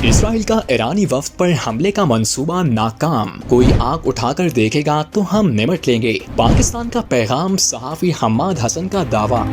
اسرائیل کا ایرانی وفد پر حملے کا منصوبہ ناکام، کوئی آنکھ اٹھا کر دیکھے گا تو ہم نمٹ لیں گے، پاکستان کا پیغام، صحافی حماد حسن کا دعویٰ۔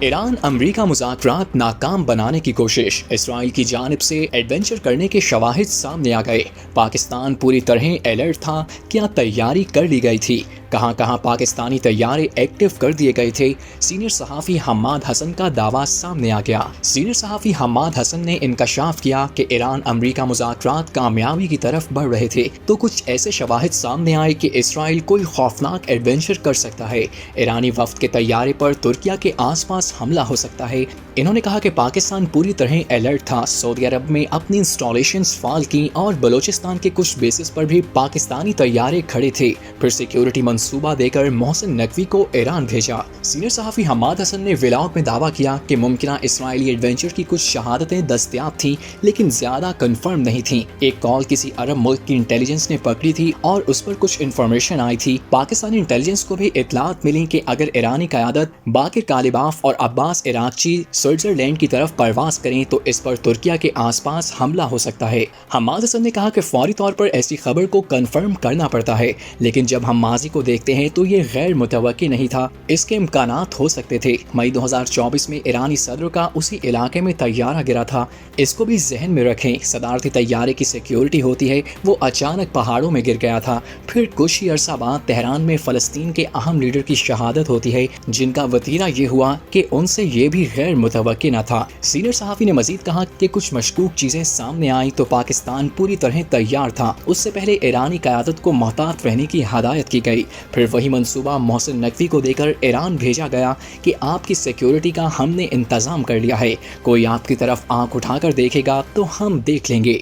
ایران امریکہ مذاکرات ناکام بنانے کی کوشش، اسرائیل کی جانب سے ایڈونچر کرنے کے شواہد سامنے آ گئے، پاکستان پوری طرح الرٹ تھا، کیا تیاری کر لی گئی تھی، کہاں کہاں پاکستانی طیارے ایکٹیو کر دیے گئے تھے، سینئر صحافی حماد حسن کا دعویٰ سامنے آ گیا۔ سینئر صحافی حماد حسن نے انکشاف کیا کہ ایران امریکہ مذاکرات کامیابی کی طرف بڑھ رہے تھے تو کچھ ایسے شواہد سامنے آئے کہ اسرائیل کوئی خوفناک ایڈونچر کر سکتا ہے، ایرانی وفد کے طیارے پر ترکیہ کے آس پاس حملہ ہو سکتا ہے۔ انہوں نے کہا کہ پاکستان پوری طرح الرٹ تھا، سعودی عرب میں اپنی انسٹالیشنز فعال کی اور بلوچستان کے کچھ بیسز پر بھی پاکستانی طیارے کھڑے تھے، پھر سیکیورٹی منصوبہ دے کر محسن نقوی کو ایران بھیجا۔ سینئر صحافی حماد حسن نے ولاگ میں دعویٰ کیا کہ ممکنہ اسرائیلی ایڈونچر کی کچھ شہادتیں دستیاب تھیں لیکن زیادہ کنفرم نہیں تھیں۔ ایک کال کسی عرب ملک کی انٹیلیجنس نے پکڑی تھی اور اس پر کچھ انفارمیشن آئی تھی۔ پاکستانی انٹیلیجنس کو بھی اطلاعات ملی کہ اگر ایرانی قیادت باقر کالباف اور عباس عراقچی سوئٹزرلینڈ کی طرف پرواز کریں تو اس پر ترکیہ کے آس پاس حملہ ہو سکتا ہے۔ حماد حسن نے کہا کہ فوری طور پر ایسی خبر کو کنفرم کرنا پڑتا ہے، لیکن جب ہم ماضی کو دیکھتے ہیں تو یہ غیر متوقع نہیں تھا، اس کے امکانات ہو سکتے تھے۔ مئی 2024 میں ایرانی صدر کا اسی علاقے میں طیارہ گرا تھا، اس کو بھی ذہن میں رکھیں، صدارتی طیارے کی سیکیورٹی ہوتی ہے، وہ اچانک پہاڑوں میں گر گیا تھا، پھر کچھ ہی عرصہ بعد تہران میں فلسطین کے اہم لیڈر کی شہادت ہوتی ہے جن کا وتیرہ یہ ہوا کہ ان سے یہ بھی غیر متوقع نہ تھا۔ سینئر صحافی نے مزید کہا کہ کچھ مشکوک چیزیں سامنے آئیں تو پاکستان پوری طرح تیار تھا، اس سے پہلے ایرانی قیادت کو محتاط رہنے کی ہدایت کی گئی، پھر وہی منصوبہ محسن نقوی کو دے کر ایران بھیجا گیا کہ آپ کی سیکیورٹی کا ہم نے انتظام کر لیا ہے، کوئی آپ کی طرف آنکھ اٹھا کر دیکھے گا تو ہم دیکھ لیں گے۔